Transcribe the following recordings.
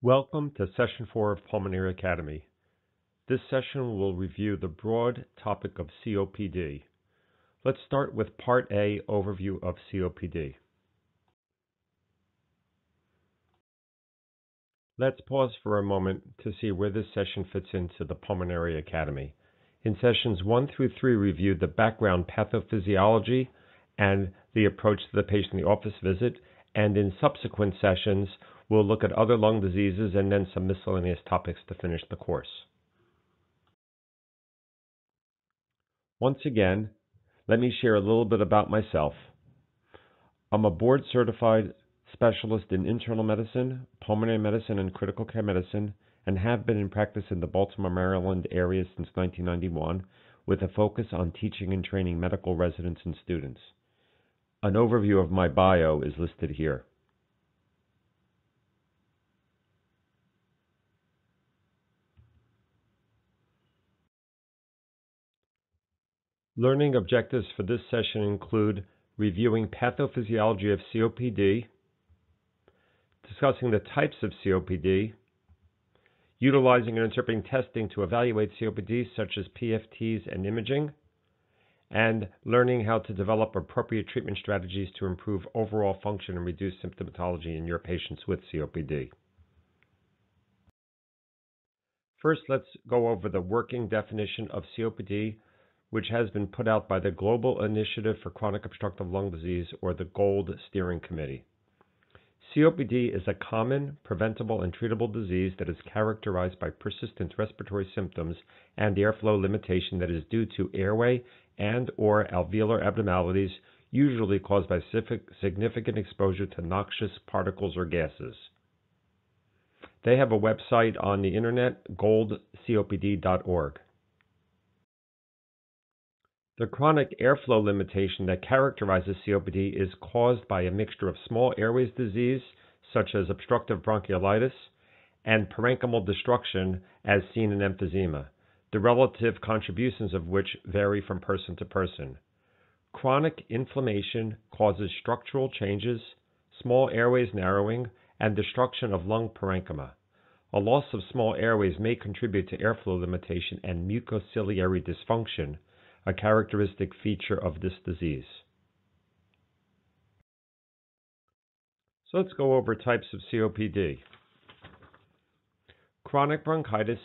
Welcome to Session 4 of Pulmonary Academy. This session will review the broad topic of COPD. Let's start with Part A, Overview of COPD. Let's pause for a moment to see where this session fits into the Pulmonary Academy. In Sessions 1 through 3, review the background pathophysiology and the approach to the patient in the office visit, and in subsequent sessions, we'll look at other lung diseases and then some miscellaneous topics to finish the course. Once again, let me share a little bit about myself. I'm a board-certified specialist in internal medicine, pulmonary medicine, and critical care medicine, and have been in practice in the Baltimore, Maryland area since 1991, with a focus on teaching and training medical residents and students. An overview of my bio is listed here. Learning objectives for this session include reviewing pathophysiology of COPD, discussing the types of COPD, utilizing and interpreting testing to evaluate COPD such as PFTs and imaging, and learning how to develop appropriate treatment strategies to improve overall function and reduce symptomatology in your patients with COPD. First, let's go over the working definition of COPD, which has been put out by the Global Initiative for Chronic Obstructive Lung Disease, or the GOLD Steering Committee. COPD is a common, preventable, and treatable disease that is characterized by persistent respiratory symptoms and airflow limitation that is due to airway and/or alveolar abnormalities, usually caused by significant exposure to noxious particles or gases. They have a website on the internet, goldcopd.org. The chronic airflow limitation that characterizes COPD is caused by a mixture of small airways disease, such as obstructive bronchiolitis, and parenchymal destruction, as seen in emphysema, the relative contributions of which vary from person to person. Chronic inflammation causes structural changes, small airways narrowing, and destruction of lung parenchyma. A loss of small airways may contribute to airflow limitation and mucociliary dysfunction, a characteristic feature of this disease. So let's go over types of COPD. Chronic bronchitis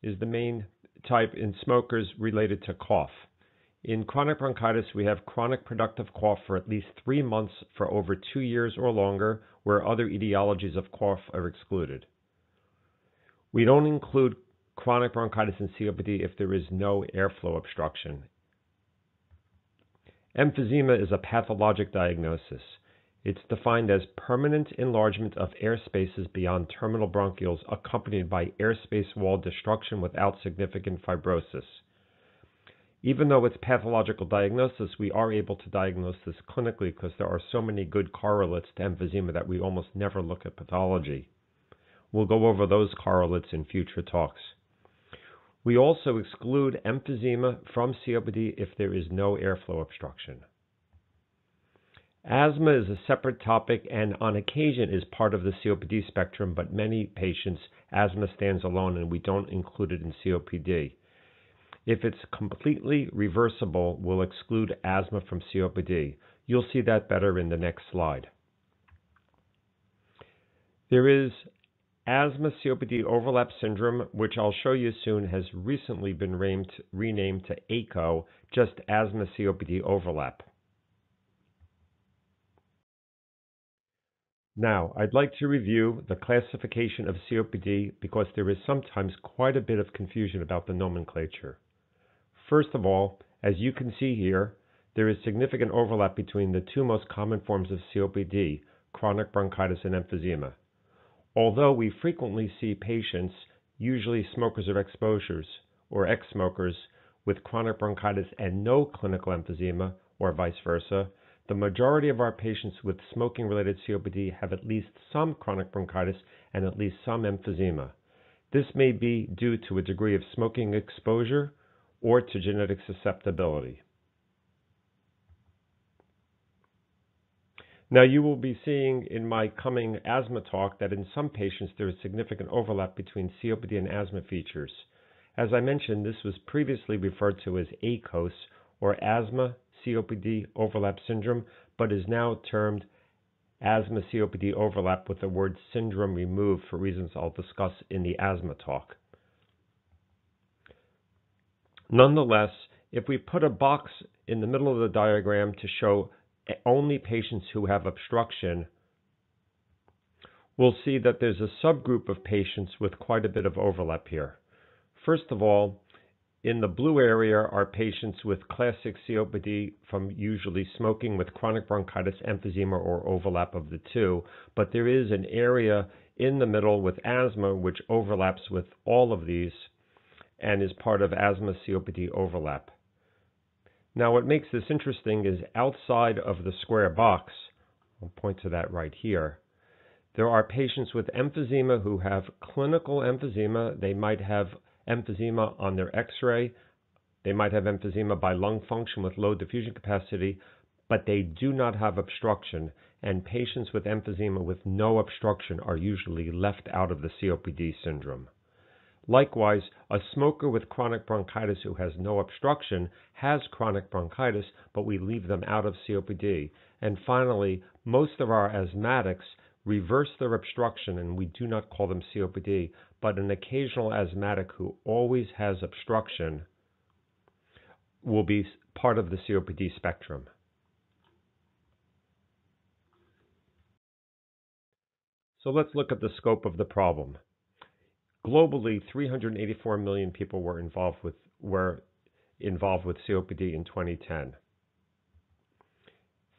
is the main type in smokers related to cough. In chronic bronchitis, we have chronic productive cough for at least 3 months for over 2 years or longer, where other etiologies of cough are excluded. We don't include chronic bronchitis in COPD if there is no airflow obstruction. Emphysema is a pathologic diagnosis. It's defined as permanent enlargement of air spaces beyond terminal bronchioles accompanied by airspace wall destruction without significant fibrosis. Even though it's pathological diagnosis, we are able to diagnose this clinically because there are so many good correlates to emphysema that we almost never look at pathology. We'll go over those correlates in future talks. We also exclude emphysema from COPD if there is no airflow obstruction. Asthma is a separate topic and on occasion is part of the COPD spectrum, but many patients, asthma stands alone and we don't include it in COPD. If it's completely reversible, we'll exclude asthma from COPD. You'll see that better in the next slide. There is asthma COPD overlap syndrome, which I'll show you soon, has recently been renamed to ACO, just asthma COPD overlap. Now, I'd like to review the classification of COPD because there is sometimes quite a bit of confusion about the nomenclature. First of all, as you can see here, there is significant overlap between the two most common forms of COPD, chronic bronchitis and emphysema. Although we frequently see patients, usually smokers or exposures or ex-smokers, with chronic bronchitis and no clinical emphysema, or vice versa, the majority of our patients with smoking-related COPD have at least some chronic bronchitis and at least some emphysema. This may be due to a degree of smoking exposure or to genetic susceptibility. Now, you will be seeing in my coming asthma talk that in some patients there is significant overlap between COPD and asthma features. As I mentioned, this was previously referred to as ACOS, or Asthma COPD Overlap Syndrome, but is now termed Asthma COPD Overlap with the word syndrome removed for reasons I'll discuss in the asthma talk. Nonetheless, if we put a box in the middle of the diagram to show only patients who have obstruction, we'll see that there's a subgroup of patients with quite a bit of overlap here. First of all, in the blue area are patients with classic COPD from usually smoking with chronic bronchitis, emphysema, or overlap of the two, but there is an area in the middle with asthma which overlaps with all of these and is part of asthma COPD overlap. Now, what makes this interesting is outside of the square box, I'll point to that right here, there are patients with emphysema who have clinical emphysema. They might have emphysema on their x-ray. They might have emphysema by lung function with low diffusion capacity, but they do not have obstruction. And patients with emphysema with no obstruction are usually left out of the COPD syndrome. Likewise, a smoker with chronic bronchitis who has no obstruction has chronic bronchitis, but we leave them out of COPD. And finally, most of our asthmatics reverse their obstruction, and we do not call them COPD, but an occasional asthmatic who always has obstruction will be part of the COPD spectrum. So let's look at the scope of the problem. Globally, 384 million people were involved with COPD in 2010.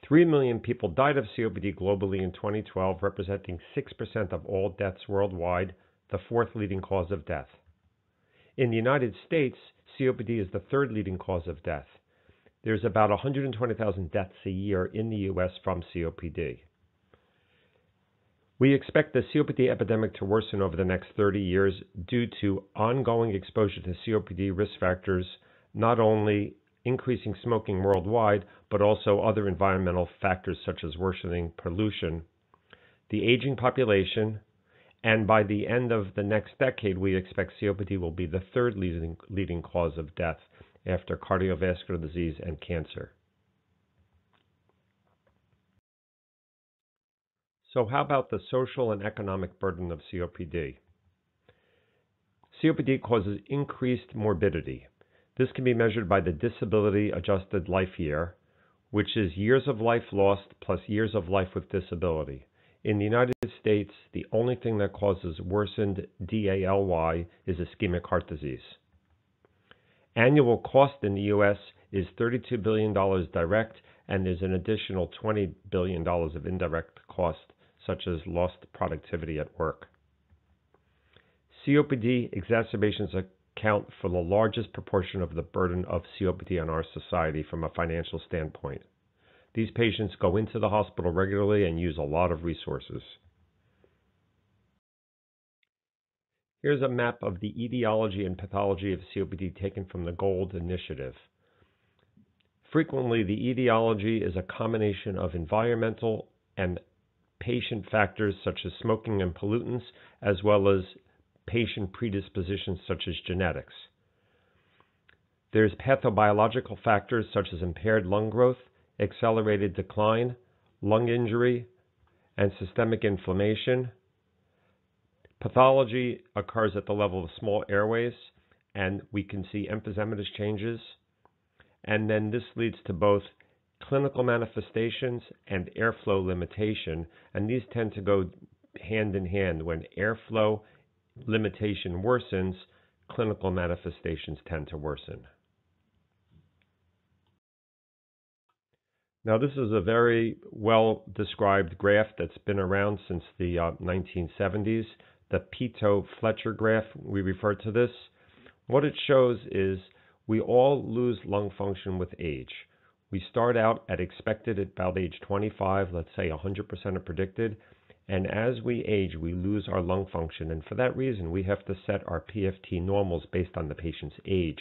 3 million people died of COPD globally in 2012, representing 6% of all deaths worldwide, the fourth leading cause of death. In the United States, COPD is the third leading cause of death. There's about 120,000 deaths a year in the U.S. from COPD. We expect the COPD epidemic to worsen over the next 30 years due to ongoing exposure to COPD risk factors, not only increasing smoking worldwide, but also other environmental factors such as worsening pollution, the aging population, and by the end of the next decade, we expect COPD will be the third leading cause of death after cardiovascular disease and cancer. So how about the social and economic burden of COPD? COPD causes increased morbidity. This can be measured by the disability-adjusted life year, which is years of life lost plus years of life with disability. In the United States, the only thing that causes worsened DALY is ischemic heart disease. Annual cost in the U.S. is $32 billion direct, and there's an additional $20 billion of indirect cost, such as lost productivity at work. COPD exacerbations account for the largest proportion of the burden of COPD on our society from a financial standpoint. These patients go into the hospital regularly and use a lot of resources. Here's a map of the etiology and pathology of COPD taken from the GOLD Initiative. Frequently, the etiology is a combination of environmental and patient factors such as smoking and pollutants, as well as patient predispositions such as genetics. There's pathobiological factors such as impaired lung growth, accelerated decline, lung injury, and systemic inflammation. Pathology occurs at the level of small airways, and we can see emphysematous changes. And then this leads to both clinical manifestations and airflow limitation, and these tend to go hand in hand. When airflow limitation worsens, clinical manifestations tend to worsen. Now, this is a very well-described graph that's been around since the 1970s, the Peto-Fletcher graph, we refer to this. What it shows is we all lose lung function with age. We start out at expected at about age 25, let's say 100% are predicted, and as we age, we lose our lung function, and for that reason, we have to set our PFT normals based on the patient's age,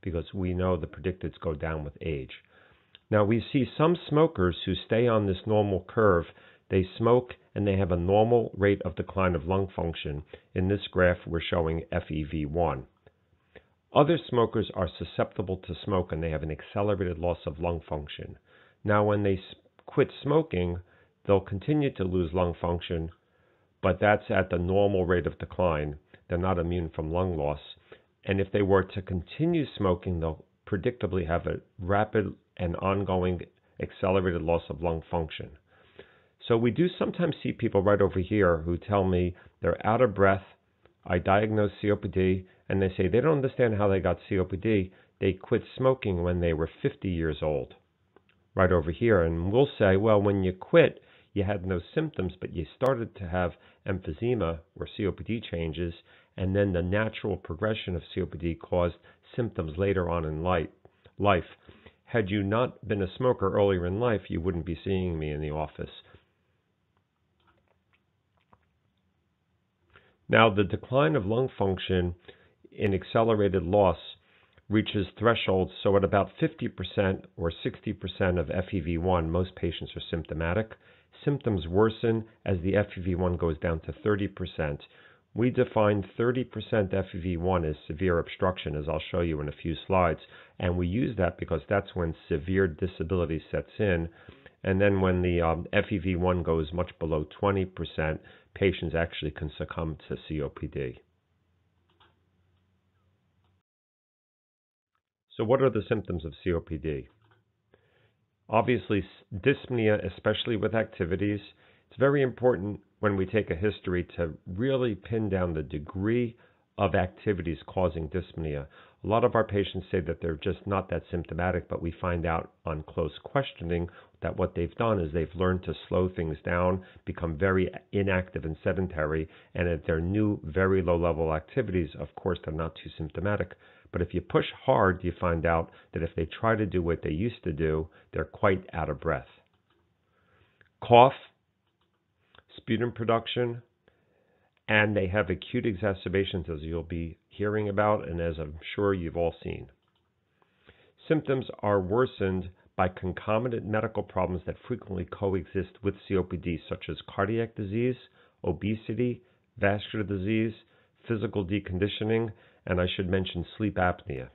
because we know the predicteds go down with age. Now we see some smokers who stay on this normal curve. They smoke and they have a normal rate of decline of lung function. In this graph, we're showing FEV1. Other smokers are susceptible to smoke and they have an accelerated loss of lung function. Now when they quit smoking, they'll continue to lose lung function, but that's at the normal rate of decline. They're not immune from lung loss. And if they were to continue smoking, they'll predictably have a rapid and ongoing accelerated loss of lung function. So we do sometimes see people right over here who tell me they're out of breath, I diagnose COPD, and they say they don't understand how they got COPD. They quit smoking when they were 50 years old. Right over here. And we'll say, well, when you quit, you had no symptoms, but you started to have emphysema or COPD changes, and then the natural progression of COPD caused symptoms later on in life. Had you not been a smoker earlier in life, you wouldn't be seeing me in the office. Now, the decline of lung function in accelerated loss reaches thresholds, so at about 50% or 60% of FEV1, most patients are symptomatic. Symptoms worsen as the FEV1 goes down to 30%. We define 30% FEV1 as severe obstruction, as I'll show you in a few slides, and we use that because that's when severe disability sets in. And then when the FEV1 goes much below 20%, patients actually can succumb to COPD. So what are the symptoms of COPD? Obviously, dyspnea, especially with activities. It's very important when we take a history to really pin down the degree of activities causing dyspnea. A lot of our patients say that they're just not that symptomatic, but we find out on close questioning that what they've done is they've learned to slow things down, become very inactive and sedentary, and at their new, very low-level activities, of course, they're not too symptomatic. But if you push hard, you find out that if they try to do what they used to do, they're quite out of breath. Cough, sputum production, and they have acute exacerbations, as you'll be hearing about and as I'm sure you've all seen. Symptoms are worsened by concomitant medical problems that frequently coexist with COPD, such as cardiac disease, obesity, vascular disease, physical deconditioning, and I should mention sleep apnea.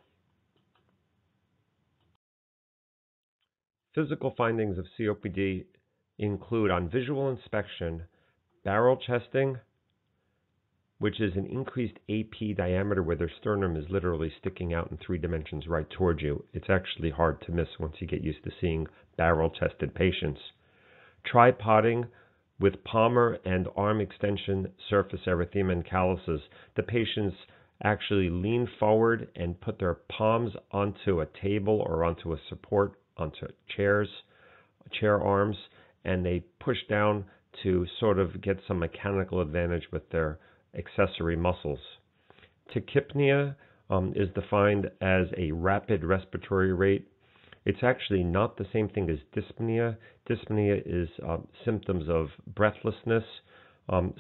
Physical findings of COPD include, on visual inspection, barrel chesting, which is an increased AP diameter where their sternum is literally sticking out in 3 dimensions right towards you. It's actually hard to miss once you get used to seeing barrel-chested patients. Tripoding with palmar and arm extension surface erythema and calluses. The patients actually lean forward and put their palms onto a table or onto a support, onto chair arms, and they push down to sort of get some mechanical advantage with their accessory muscles. Tachypnea is defined as a rapid respiratory rate. It's actually not the same thing as dyspnea. Dyspnea is symptoms of breathlessness.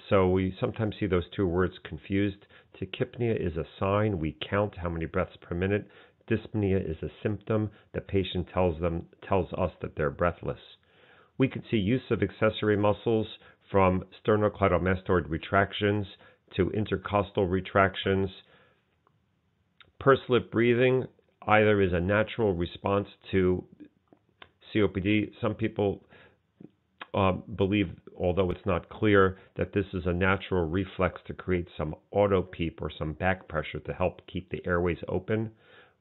So we sometimes see those two words confused. Tachypnea is a sign. We count how many breaths per minute. Dyspnea is a symptom. The patient tells us that they're breathless. We could see use of accessory muscles from sternocleidomastoid retractions to intercostal retractions. Pursed lip breathing either is a natural response to COPD. Some people believe, although it's not clear, that this is a natural reflex to create some auto-PEEP or some back pressure to help keep the airways open.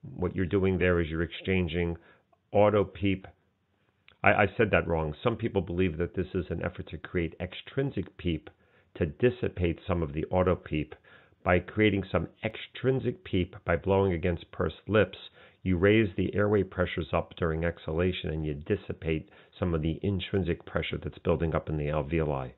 What you're doing there is you're exchanging auto-PEEP. I said that wrong. Some people believe that this is an effort to create extrinsic PEEP to dissipate some of the auto-PEEP. By creating some extrinsic PEEP by blowing against pursed lips, you raise the airway pressures up during exhalation and you dissipate some of the intrinsic pressure that's building up in the alveoli.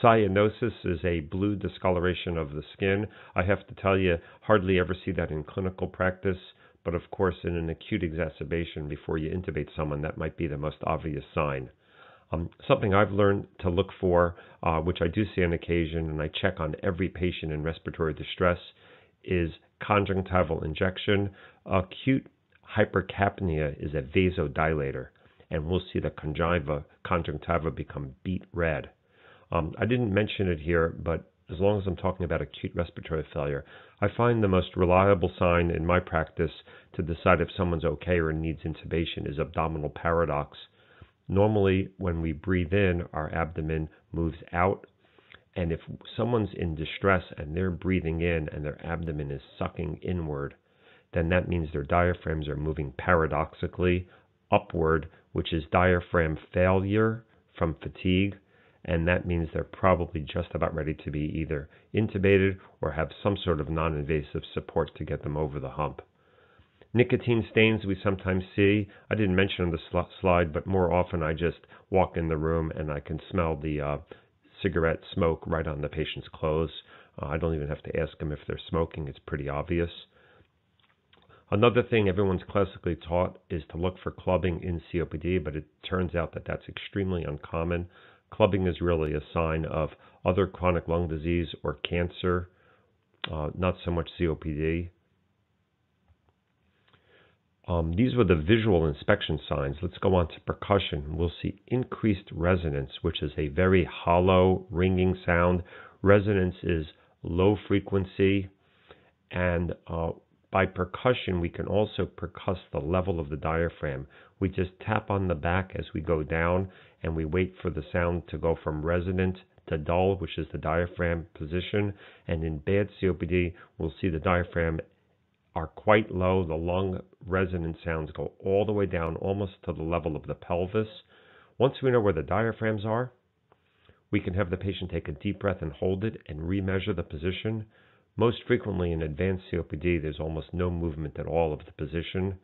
Cyanosis is a blue discoloration of the skin. I have to tell you, hardly ever see that in clinical practice, but of course in an acute exacerbation before you intubate someone, that might be the most obvious sign. Something I've learned to look for, which I do see on occasion, and I check on every patient in respiratory distress, is conjunctival injection. Acute hypercapnia is a vasodilator, and we'll see the conjunctiva become beet red. I didn't mention it here, but as long as I'm talking about acute respiratory failure, I find the most reliable sign in my practice to decide if someone's okay or needs intubation is abdominal paradox. Normally, when we breathe in, our abdomen moves out, and if someone's in distress and they're breathing in and their abdomen is sucking inward, then that means their diaphragms are moving paradoxically upward, which is diaphragm failure from fatigue, and that means they're probably just about ready to be either intubated or have some sort of non-invasive support to get them over the hump. Nicotine stains we sometimes see. I didn't mention on the slide, but more often I just walk in the room and I can smell the cigarette smoke right on the patient's clothes. I don't even have to ask them if they're smoking. It's pretty obvious. Another thing everyone's classically taught is to look for clubbing in COPD, but it turns out that that's extremely uncommon. Clubbing is really a sign of other chronic lung disease or cancer, not so much COPD. These were the visual inspection signs. Let's go on to percussion. We'll see increased resonance, which is a very hollow, ringing sound. Resonance is low frequency, and by percussion, we can also percuss the level of the diaphragm. We just tap on the back as we go down, and we wait for the sound to go from resonant to dull, which is the diaphragm position. And in bad COPD, we'll see the diaphragm are quite low. The lung resonant sounds go all the way down, almost to the level of the pelvis. Once we know where the diaphragms are, we can have the patient take a deep breath and hold it and remeasure the position. Most frequently in advanced COPD, there's almost no movement at all of the position.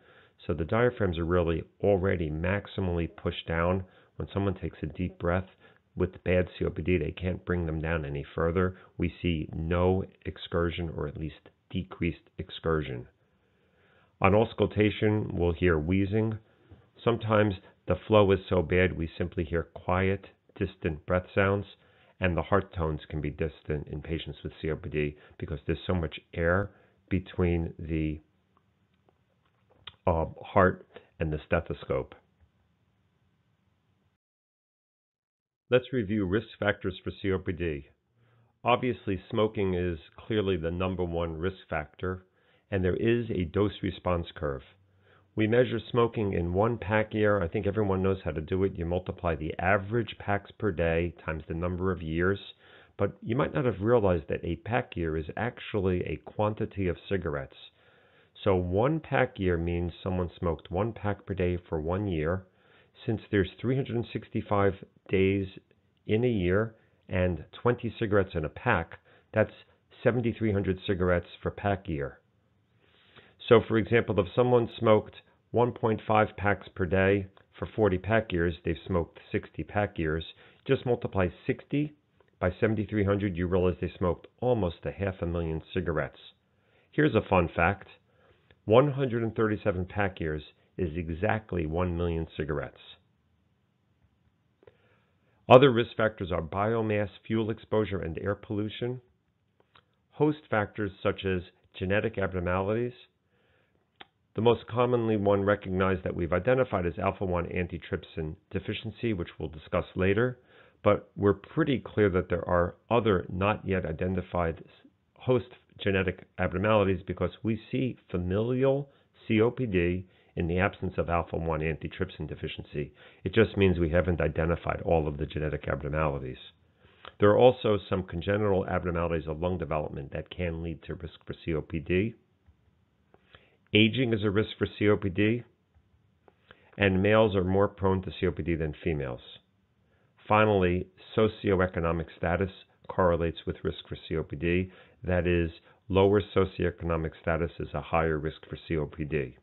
So the diaphragms are really already maximally pushed down. When someone takes a deep breath with bad COPD, they can't bring them down any further. We see no excursion, or at least decreased excursion. On auscultation, we'll hear wheezing. Sometimes the flow is so bad we simply hear quiet, distant breath sounds, and the heart tones can be distant in patients with COPD because there's so much air between the heart and the stethoscope. Let's review risk factors for COPD. Obviously, smoking is clearly the number one risk factor, and there is a dose-response curve. We measure smoking in 1 pack year. I think everyone knows how to do it. You multiply the average packs per day times the number of years, but you might not have realized that a pack year is actually a quantity of cigarettes. So 1 pack year means someone smoked 1 pack per day for 1 year. Since there's 365 days in a year and 20 cigarettes in a pack, that's 7,300 cigarettes for pack year. So, for example, if someone smoked 1.5 packs per day for 40 pack years, they've smoked 60 pack years. Just multiply 60 by 7,300, you realize they smoked almost 500,000 cigarettes. Here's a fun fact. 137 pack years is exactly 1 million cigarettes. Other risk factors are biomass, fuel exposure, and air pollution. Host factors such as genetic abnormalities. The most commonly one recognized that we've identified is alpha-1 antitrypsin deficiency, which we'll discuss later, but we're pretty clear that there are other not yet identified host genetic abnormalities because we see familial COPD in the absence of alpha-1 antitrypsin deficiency. It just means we haven't identified all of the genetic abnormalities. There are also some congenital abnormalities of lung development that can lead to risk for COPD. Aging is a risk for COPD, and males are more prone to COPD than females. Finally, socioeconomic status correlates with risk for COPD. That is, lower socioeconomic status is a higher risk for COPD.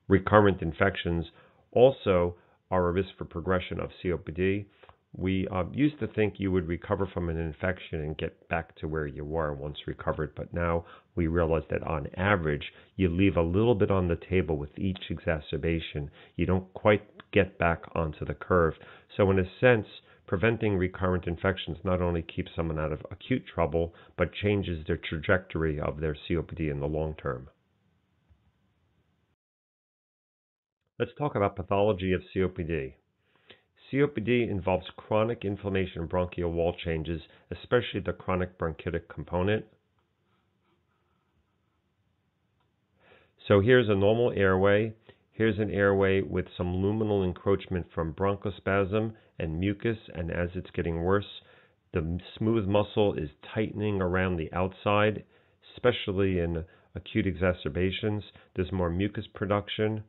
Recurrent infections also are a risk for progression of COPD. We used to think you would recover from an infection and get back to where you were once recovered, but now we realize that on average, you leave a little bit on the table with each exacerbation. You don't quite get back onto the curve. So in a sense, preventing recurrent infections not only keeps someone out of acute trouble, but changes their trajectory of their COPD in the long term. Let's talk about pathology of COPD. COPD involves chronic inflammation of bronchial wall changes, especially the chronic bronchitic component. So here's a normal airway. Here's an airway with some luminal encroachment from bronchospasm and mucus, and as it's getting worse, the smooth muscle is tightening around the outside, especially in acute exacerbations. There's more mucus production,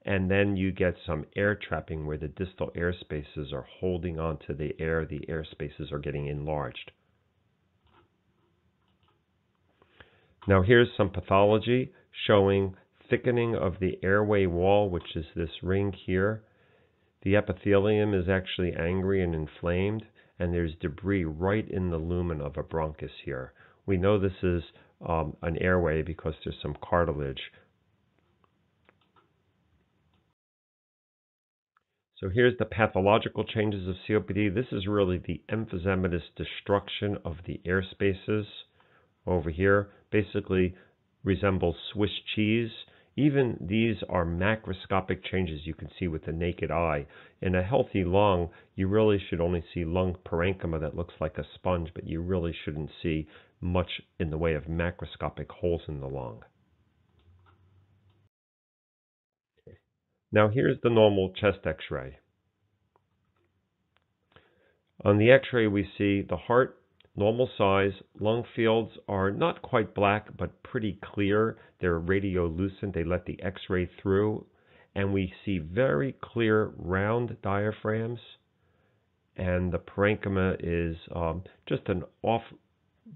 and then you get some air trapping where the distal air spaces are holding on to the air spaces are getting enlarged. Now here's some pathology showing thickening of the airway wall, which is this ring here. The epithelium is actually angry and inflamed, and there's debris right in the lumen of a bronchus here. We know this is an airway because there's some cartilage. So here's the pathological changes of COPD. This is really the emphysematous destruction of the air spaces over here. Basically resembles Swiss cheese. Even these are macroscopic changes you can see with the naked eye. In a healthy lung, you really should only see lung parenchyma that looks like a sponge, but you really shouldn't see much in the way of macroscopic holes in the lung. Now here's the normal chest x-ray. On the x-ray we see the heart, normal size. Lung fields are not quite black, but pretty clear. They're radiolucent. They let the x-ray through. And we see very clear round diaphragms. And the parenchyma is just an off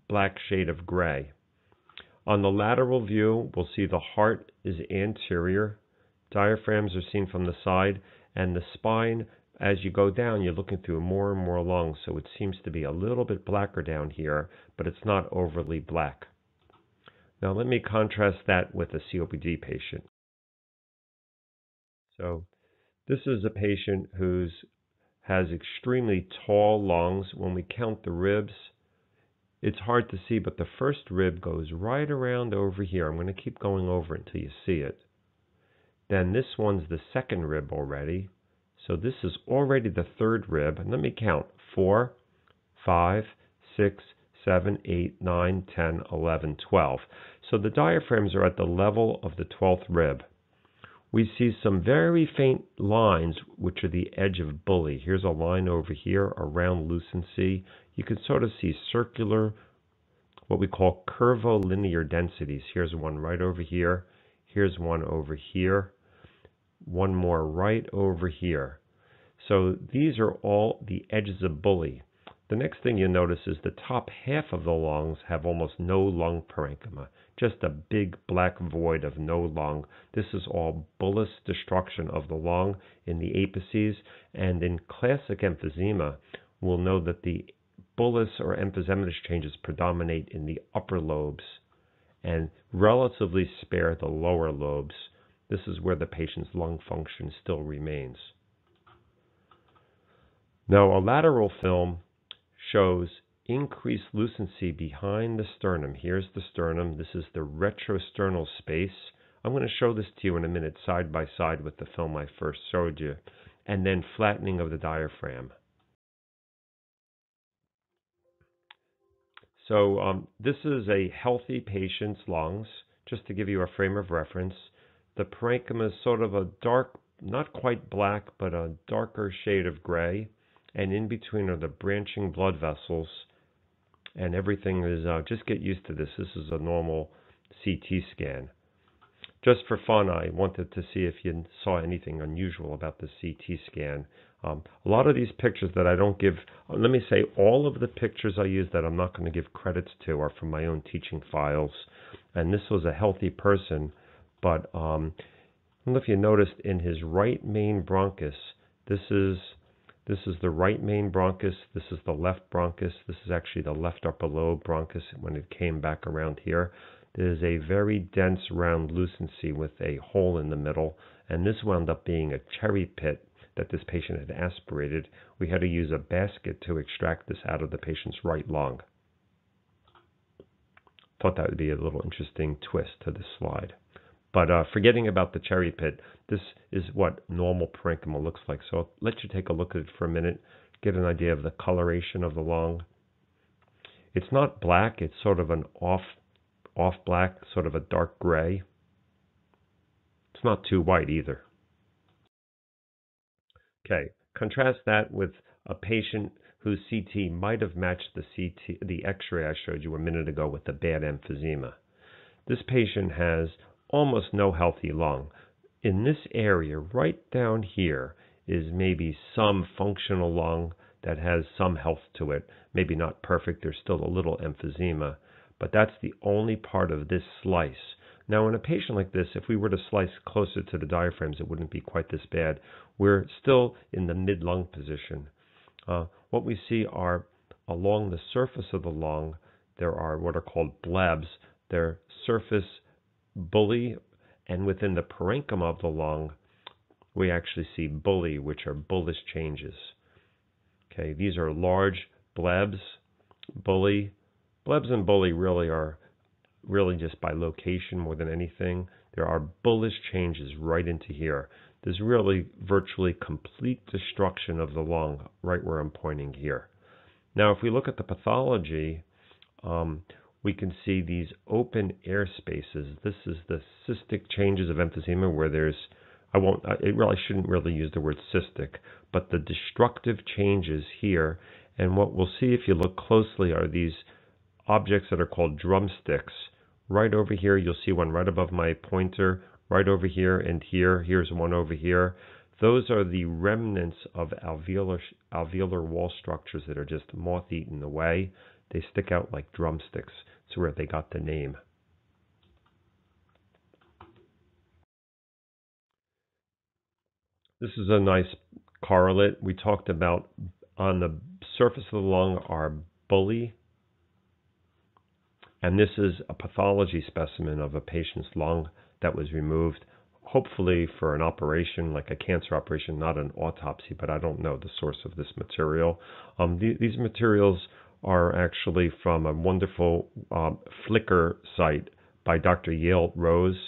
black shade of gray. On the lateral view, we'll see the heart is anterior. Diaphragms are seen from the side. And the spine, as you go down, you're looking through more and more lungs, so it seems to be a little bit blacker down here, but it's not overly black. Now let me contrast that with a COPD patient. So this is a patient who has extremely tall lungs. When we count the ribs, it's hard to see, but the first rib goes right around over here. I'm going to keep going over it until you see it. Then this one's the second rib already. So this is already the third rib. And let me count. 4, 5, 6, 7, 8, 9, 10, 11, 12. So the diaphragms are at the level of the 12th rib. We see some very faint lines, which are the edge of Bullae. Here's a line over here around lucency. You can sort of see circular, what we call curvilinear densities. Here's one right over here. Here's one over here. One more right over here. So these are all the edges of Bullae. The next thing you notice is the top half of the lungs have almost no lung parenchyma, just a big black void of no lung. This is all bullous destruction of the lung in the apices, and in classic emphysema, we'll know that the bullous or emphysematous changes predominate in the upper lobes and relatively spare the lower lobes. This is where the patient's lung function still remains. Now, a lateral film shows increased lucency behind the sternum. Here's the sternum. This is the retrosternal space. I'm going to show this to you in a minute side by side with the film I first showed you. And then flattening of the diaphragm. So this is a healthy patient's lungs. Just to give you a frame of reference, the parenchyma is sort of a dark, not quite black, but a darker shade of gray. And in between are the branching blood vessels. And everything is, just get used to this. This is a normal CT scan. Just for fun, I wanted to see if you saw anything unusual about the CT scan. A lot of these pictures that I don't give, let me say, all of the pictures I use that I'm not going to give credits to are from my own teaching files. And this was a healthy person, but I don't know if you noticed in his right main bronchus, this is the right main bronchus, this is the left bronchus, this is actually the left upper lobe bronchus when it came back around here. There's a very dense round lucency with a hole in the middle, and this wound up being a cherry pit that this patient had aspirated. We had to use a basket to extract this out of the patient's right lung. Thought that would be a little interesting twist to this slide. But forgetting about the cherry pit, this is what normal parenchyma looks like. So I'll let you take a look at it for a minute, get an idea of the coloration of the lung. It's not black, it's sort of an off black, sort of a dark gray. It's not too white either. Okay, contrast that with a patient whose CT might have matched the X-ray I showed you a minute ago with the bad emphysema. This patient has almost no healthy lung. In this area, right down here, is maybe some functional lung that has some health to it. Maybe not perfect, there's still a little emphysema, but that's the only part of this slice. Now, in a patient like this, if we were to slice closer to the diaphragms, it wouldn't be quite this bad. We're still in the mid-lung position. What we see are along the surface of the lung, there are what are called blebs. They're surface bullae, and within the parenchyma of the lung, we actually see bullae, which are bullous changes. Okay, these are large blebs, bullae. Blebs and bullae really are just by location more than anything. There are bullous changes right into here. There's really virtually complete destruction of the lung right where I'm pointing here. Now, if we look at the pathology, we can see these open air spaces. This is the cystic changes of emphysema where there's, I shouldn't really use the word cystic, but the destructive changes here. And what we'll see if you look closely are these objects that are called drumsticks. Right over here, you'll see one right above my pointer, right over here and here. Here's one over here. Those are the remnants of alveolar wall structures that are just moth-eaten away. They stick out like drumsticks. It's where they got the name. This is a nice correlate. We talked about on the surface of the lung are bullae, and this is a pathology specimen of a patient's lung that was removed, hopefully for an operation, like a cancer operation, not an autopsy, but I don't know the source of this material. These materials are actually from a wonderful Flickr site by Dr. Yale Rose.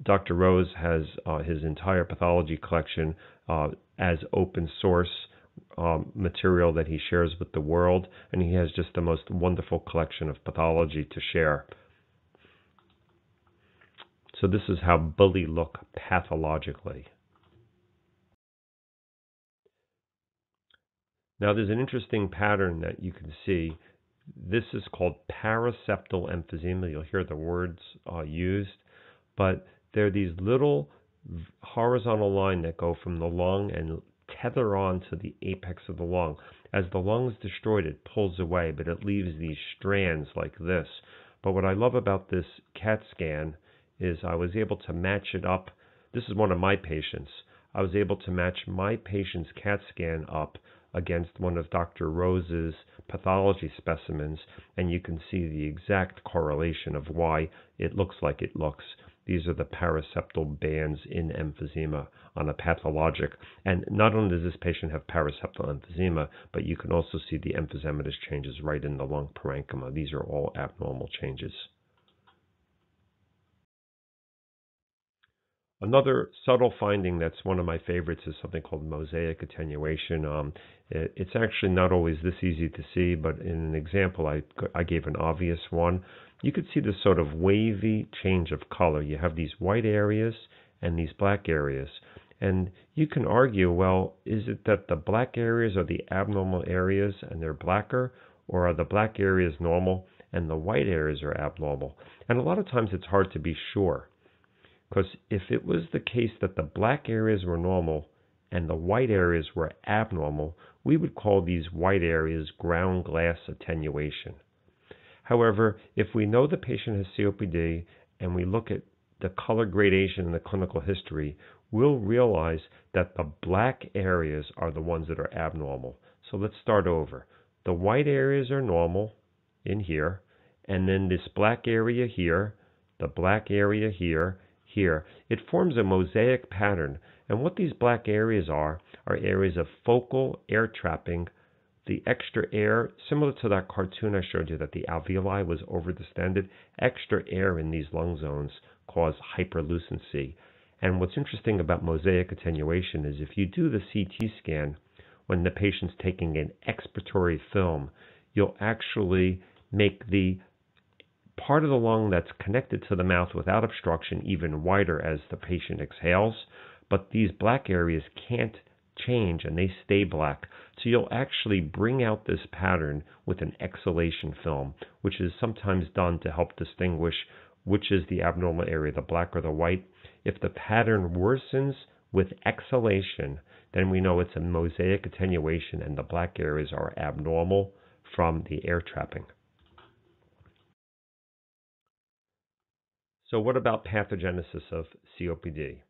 Dr. Rose has his entire pathology collection as open source material that he shares with the world, and he has just the most wonderful collection of pathology to share. So this is how bullae look pathologically. Now there's an interesting pattern that you can see. This is called paraseptal emphysema. You'll hear the words used, but they're these little horizontal lines that go from the lung and tether on to the apex of the lung. As the lung is destroyed, it pulls away, but it leaves these strands like this. But what I love about this CAT scan is I was able to match it up. This is one of my patients. I was able to match my patient's CAT scan up against one of Dr. Rose's pathology specimens, and you can see the exact correlation of why it looks like it looks. These are the paraseptal bands in emphysema on a pathologic. And not only does this patient have paraseptal emphysema, but you can also see the emphysematous changes right in the lung parenchyma. These are all abnormal changes. Another subtle finding that's one of my favorites is something called Mosaic attenuation. It's actually not always this easy to see, but in an example I gave an obvious one. You could see this sort of wavy change of color. You have these white areas and these black areas. And you can argue, well, is it that the black areas are the abnormal areas and they're blacker, or are the black areas normal and the white areas are abnormal? And a lot of times it's hard to be sure. Because if it was the case that the black areas were normal and the white areas were abnormal, we would call these white areas ground glass attenuation. However, if we know the patient has COPD and we look at the color gradation in the clinical history, we'll realize that the black areas are the ones that are abnormal. So let's start over. The white areas are normal in here, and then this black area here, the black area here, here. It forms a mosaic pattern, and what these black areas are areas of focal air trapping the extra air, similar to that cartoon I showed you that the alveoli was overdistended, extra air in these lung zones cause hyperlucency. And what's interesting about mosaic attenuation is if you do the CT scan when the patient's taking an expiratory film, you'll actually make the part of the lung that's connected to the mouth without obstruction even wider as the patient exhales, but these black areas can't change and they stay black. So you'll actually bring out this pattern with an exhalation film, which is sometimes done to help distinguish which is the abnormal area, the black or the white. If the pattern worsens with exhalation, then we know it's a mosaic attenuation and the black areas are abnormal from the air trapping. So what about pathogenesis of COPD?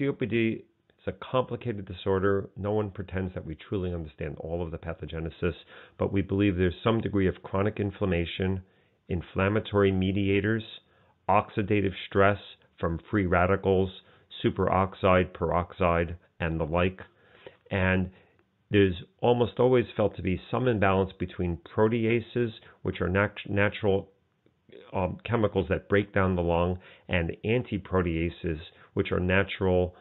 COPD is a complicated disorder. No one pretends that we truly understand all of the pathogenesis, but we believe there's some degree of chronic inflammation, inflammatory mediators, oxidative stress from free radicals, superoxide, peroxide, and the like. And there's almost always felt to be some imbalance between proteases, which are natural chemicals that break down the lung, and antiproteases, which are natural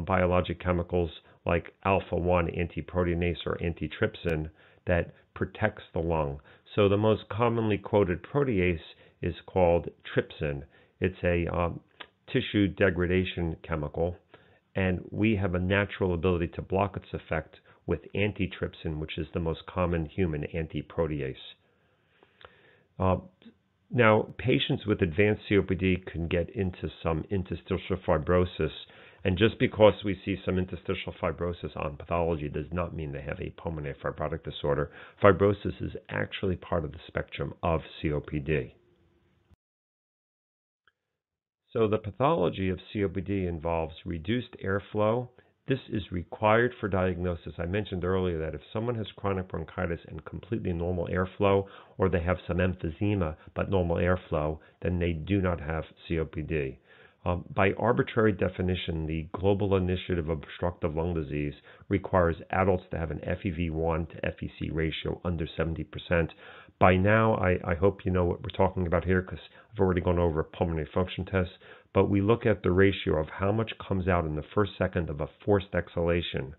biologic chemicals like alpha-1 antiproteinase or antitrypsin that protects the lung. So the most commonly quoted protease is called trypsin. It's a tissue degradation chemical, and we have a natural ability to block its effect with antitrypsin, which is the most common human antiprotease. Now, patients with advanced COPD can get into some interstitial fibrosis, and just because we see some interstitial fibrosis on pathology does not mean they have a pulmonary fibrotic disorder. Fibrosis is actually part of the spectrum of COPD. So the pathology of COPD involves reduced airflow. This is required for diagnosis. I mentioned earlier that if someone has chronic bronchitis and completely normal airflow, or they have some emphysema but normal airflow, then they do not have COPD. By arbitrary definition, the Global Initiative of Obstructive Lung Disease requires adults to have an FEV1 to FEC ratio under 70%. By now, I hope you know what we're talking about here because I've already gone over pulmonary function tests, but we look at the ratio of how much comes out in the first second of a forced exhalation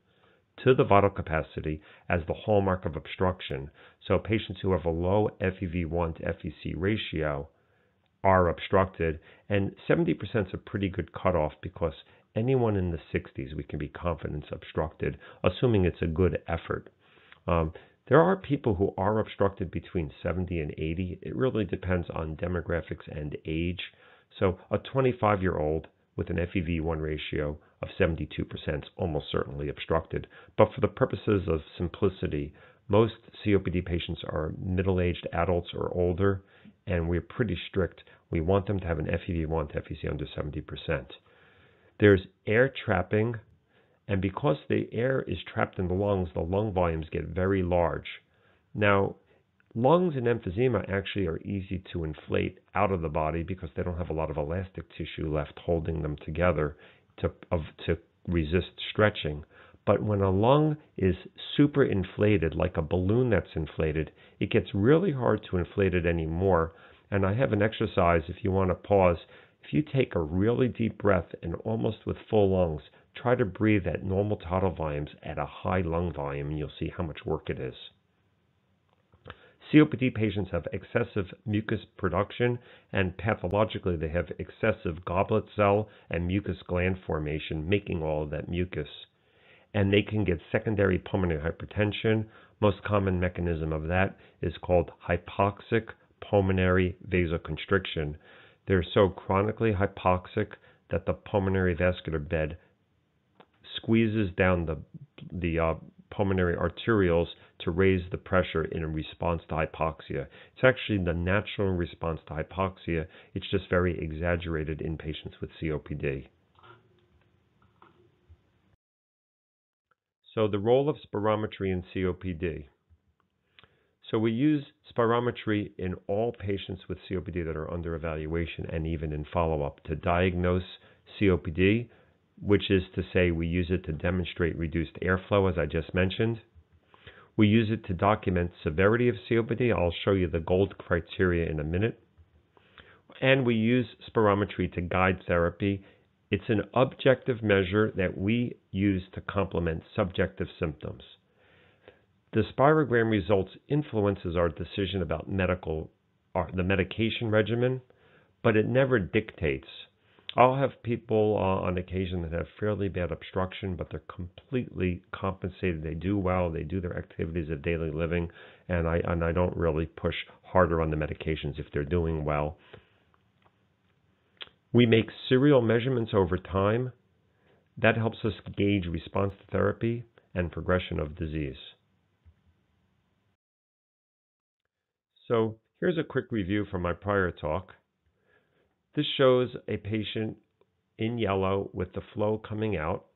to the vital capacity as the hallmark of obstruction. So patients who have a low FEV1 to FEC ratio are obstructed, and 70% is a pretty good cutoff because anyone in the 60s we can be confident is obstructed, assuming it's a good effort. There are people who are obstructed between 70 and 80. It really depends on demographics and age. So a 25-year-old with an FEV1 ratio of 72% is almost certainly obstructed. But for the purposes of simplicity, most COPD patients are middle-aged adults or older, and we're pretty strict. We want them to have an FEV1 to FEC under 70%. There's air trapping, and because the air is trapped in the lungs, the lung volumes get very large. Now, lungs in emphysema actually are easy to inflate out of the body because they don't have a lot of elastic tissue left holding them together to resist stretching. But when a lung is super inflated, like a balloon that's inflated, it gets really hard to inflate it anymore. And I have an exercise if you want to pause. If you take a really deep breath and almost with full lungs, try to breathe at normal tidal volumes at a high lung volume, and you'll see how much work it is. COPD patients have excessive mucus production, and pathologically they have excessive goblet cell and mucus gland formation, making all of that mucus. And they can get secondary pulmonary hypertension. Most common mechanism of that is called hypoxic pulmonary vasoconstriction. They're so chronically hypoxic that the pulmonary vascular bed squeezes down the pulmonary arterioles to raise the pressure in a response to hypoxia. It's actually the natural response to hypoxia. It's just very exaggerated in patients with COPD. So the role of spirometry in COPD. So we use spirometry in all patients with COPD that are under evaluation and even in follow-up to diagnose COPD, which is to say we use it to demonstrate reduced airflow, as I just mentioned. We use it to document severity of COPD. I'll show you the gold criteria in a minute. And we use spirometry to guide therapy. It's an objective measure that we use to complement subjective symptoms. The spirogram results influences our decision about the medication regimen, but it never dictates. I'll have people on occasion that have fairly bad obstruction, but they're completely compensated. They do well. They do their activities of daily living, and I don't really push harder on the medications if they're doing well. We make serial measurements over time. That helps us gauge response to therapy and progression of disease. So here's a quick review from my prior talk. This shows a patient in yellow with the flow coming out.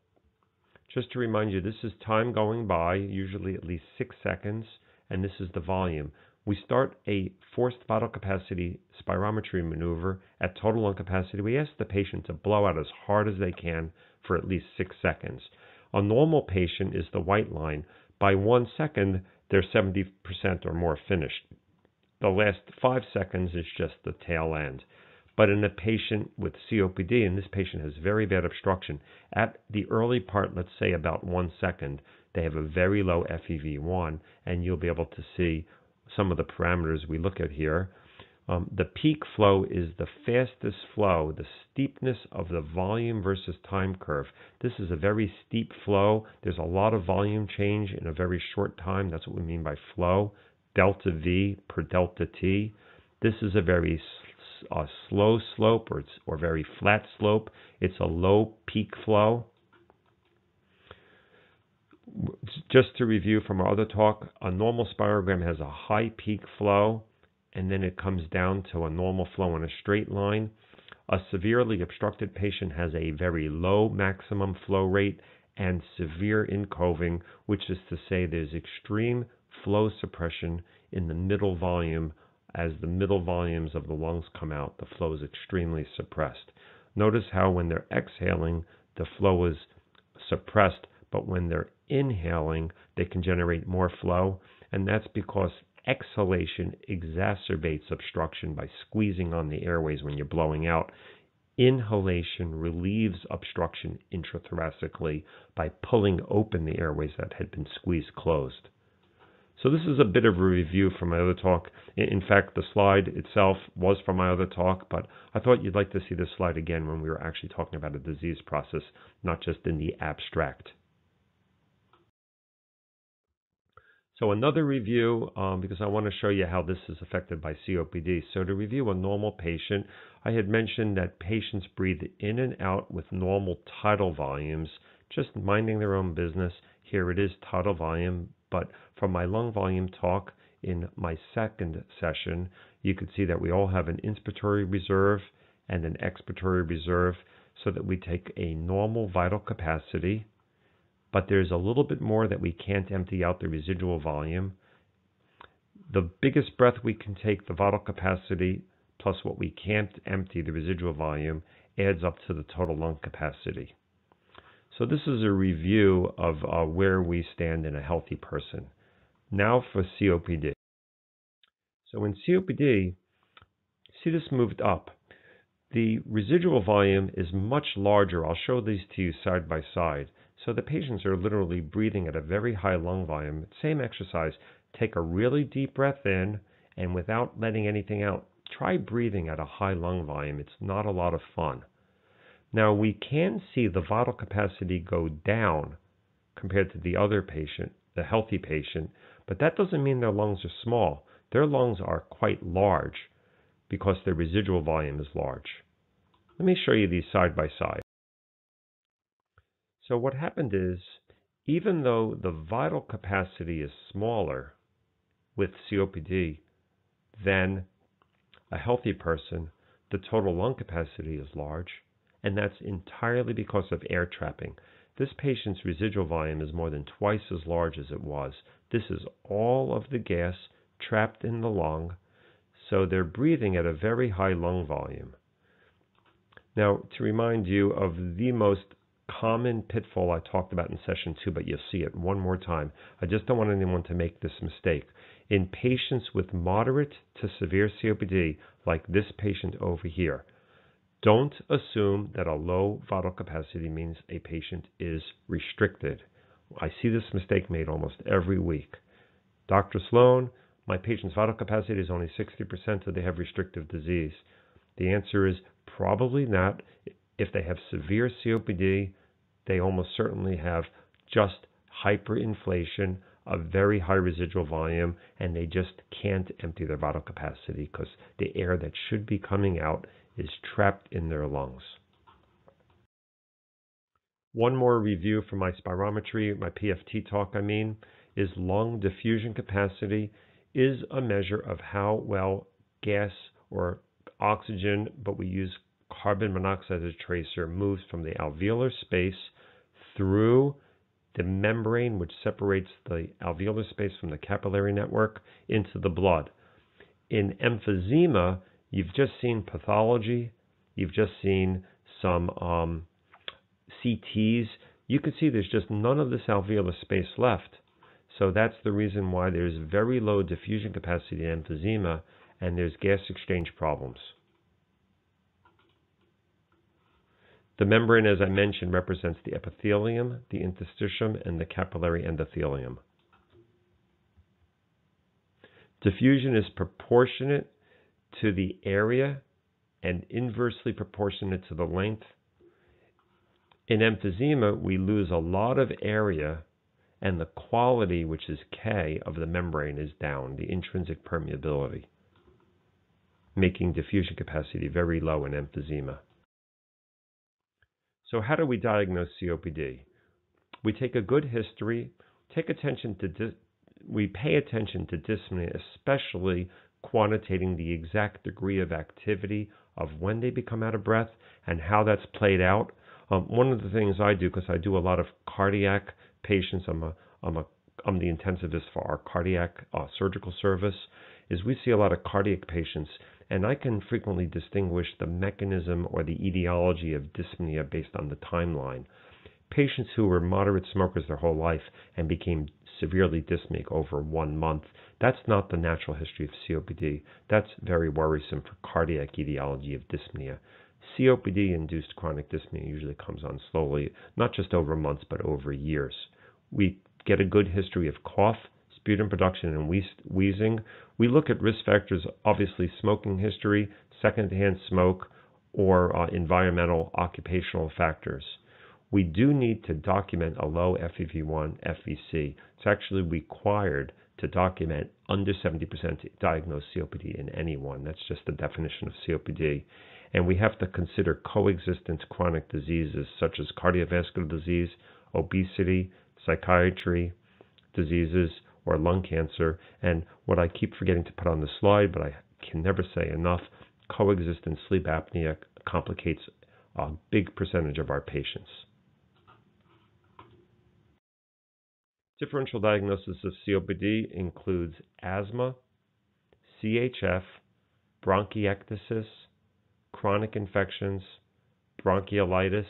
Just to remind you, this is time going by, usually at least 6 seconds, and this is the volume. We start a forced vital capacity spirometry maneuver at total lung capacity. We ask the patient to blow out as hard as they can for at least 6 seconds. A normal patient is the white line. By 1 second, they're 70% or more finished. The last 5 seconds is just the tail end. But in a patient with COPD, and this patient has very bad obstruction, at the early part, let's say about 1 second, they have a very low FEV1, and you'll be able to see some of the parameters we look at here. The peak flow is the fastest flow, the steepness of the volume versus time curve. This is a very steep flow. There's a lot of volume change in a very short time. That's what we mean by flow. Delta V per delta T. This is a very slow slope or very flat slope. It's a low peak flow. Just to review from our other talk, a normal spirogram has a high peak flow, and then it comes down to a normal flow in a straight line. A severely obstructed patient has a very low maximum flow rate and severe incoving, which is to say there's extreme flow suppression in the middle volume. As the middle volumes of the lungs come out, the flow is extremely suppressed. Notice how when they're exhaling, the flow is suppressed, but when they're inhaling, they can generate more flow, and that's because exhalation exacerbates obstruction by squeezing on the airways when you're blowing out. Inhalation relieves obstruction intrathoracically by pulling open the airways that had been squeezed closed. So this is a bit of a review from my other talk. In fact, the slide itself was from my other talk, but I thought you'd like to see this slide again when we were actually talking about a disease process, not just in the abstract. So another review, because I want to show you how this is affected by COPD. So to review a normal patient, I had mentioned that patients breathe in and out with normal tidal volumes, just minding their own business. Here it is tidal volume, but from my lung volume talk in my second session, you could see that we all have an inspiratory reserve and an expiratory reserve, so that we take a normal vital capacity, but there's a little bit more that we can't empty out, the residual volume. The biggest breath we can take, the vital capacity, plus what we can't empty, the residual volume, adds up to the total lung capacity. So this is a review of where we stand in a healthy person. Now for COPD. So in COPD, see this moved up. The residual volume is much larger. I'll show these to you side by side. So the patients are literally breathing at a very high lung volume. Same exercise. Take a really deep breath in, and without letting anything out, try breathing at a high lung volume. It's not a lot of fun. Now we can see the vital capacity go down compared to the other patient, the healthy patient, but that doesn't mean their lungs are small. Their lungs are quite large because their residual volume is large. Let me show you these side by side. So what happened is, even though the vital capacity is smaller with COPD than a healthy person, the total lung capacity is large, and that's entirely because of air trapping. This patient's residual volume is more than twice as large as it was. This is all of the gas trapped in the lung, so they're breathing at a very high lung volume. Now, to remind you of the most common pitfall I talked about in session 2, but you'll see it one more time. I just don't want anyone to make this mistake. In patients with moderate to severe COPD, like this patient over here, don't assume that a low vital capacity means a patient is restricted. I see this mistake made almost every week. Dr. Sloan, my patient's vital capacity is only 60%, so they have restrictive disease. The answer is probably not. If they have severe COPD, they almost certainly have just hyperinflation, a very high residual volume, and they just can't empty their vital capacity because the air that should be coming out is trapped in their lungs. One more review for my spirometry, my PFT talk is lung diffusion capacity is a measure of how well gas or oxygen, but we use carbon monoxide as a tracer, moves from the alveolar space through the membrane, which separates the alveolar space from the capillary network, into the blood. In emphysema, you've just seen pathology, you've just seen some CTs. You can see there's just none of this alveolar space left. So that's the reason why there's very low diffusion capacity in emphysema, and there's gas exchange problems. The membrane, as I mentioned, represents the epithelium, the interstitium, and the capillary endothelium. Diffusion is proportionate to the area and inversely proportionate to the length. In emphysema, we lose a lot of area, and the quality, which is K, of the membrane is down, the intrinsic permeability, making diffusion capacity very low in emphysema. So how do we diagnose COPD? We take a good history, we pay attention to dyspnea, especially quantitating the exact degree of activity of when they become out of breath and how that's played out. One of the things I do, because I do a lot of cardiac patients, I'm the intensivist for our cardiac surgical service, is we see a lot of cardiac patients, and I can frequently distinguish the mechanism or the etiology of dyspnea based on the timeline. Patients who were moderate smokers their whole life and became severely dyspneic over 1 month, that's not the natural history of COPD. That's very worrisome for cardiac etiology of dyspnea. COPD-induced chronic dyspnea usually comes on slowly, not just over months, but over years. We get a good history of cough, sputum production, and wheezing. We look at risk factors, obviously smoking history, secondhand smoke, or environmental occupational factors. We do need to document a low FEV1 FVC. It's actually required to document under 70% to diagnose COPD in anyone. That's just the definition of COPD. And we have to consider coexistent chronic diseases such as cardiovascular disease, obesity, psychiatry diseases, or lung cancer. And what I keep forgetting to put on the slide, but I can never say enough, coexistent sleep apnea complicates a big percentage of our patients. Differential diagnosis of COPD includes asthma, CHF, bronchiectasis, chronic infections, bronchiolitis,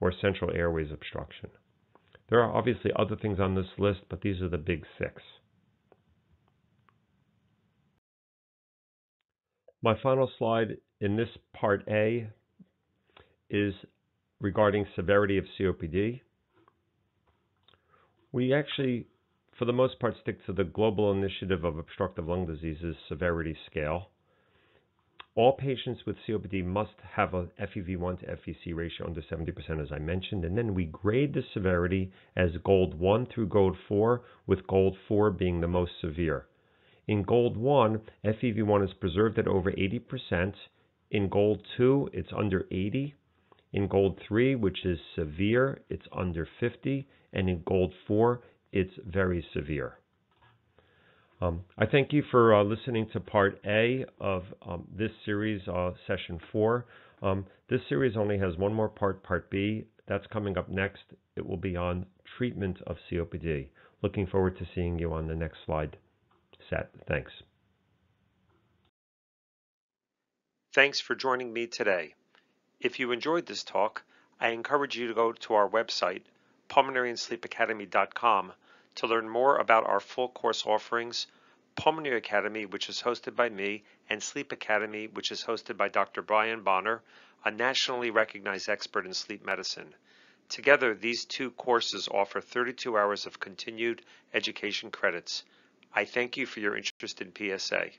or central airways obstruction. There are obviously other things on this list, but these are the big 6. My final slide in this part A is regarding severity of COPD. We actually, for the most part, stick to the Global Initiative of Obstructive Lung Diseases severity scale. All patients with COPD must have a FEV1 to FVC ratio under 70%, as I mentioned, and then we grade the severity as Gold 1 through Gold 4, with Gold 4 being the most severe. In Gold 1, FEV1 is preserved at over 80%. In Gold 2, it's under 80. In Gold 3, which is severe, it's under 50. And in Gold 4, it's very severe. I thank you for listening to Part A of this series, Session 4. This series only has one more part, Part B. That's coming up next. It will be on treatment of COPD. Looking forward to seeing you on the next slide set. Thanks. Thanks for joining me today. If you enjoyed this talk, I encourage you to go to our website, pulmonaryandsleepacademy.com, to learn more about our full course offerings, Pulmonary Academy, which is hosted by me, and Sleep Academy, which is hosted by Dr. Brian Bonner, a nationally recognized expert in sleep medicine. Together, these two courses offer 32 hours of continued education credits. I thank you for your interest in PSA.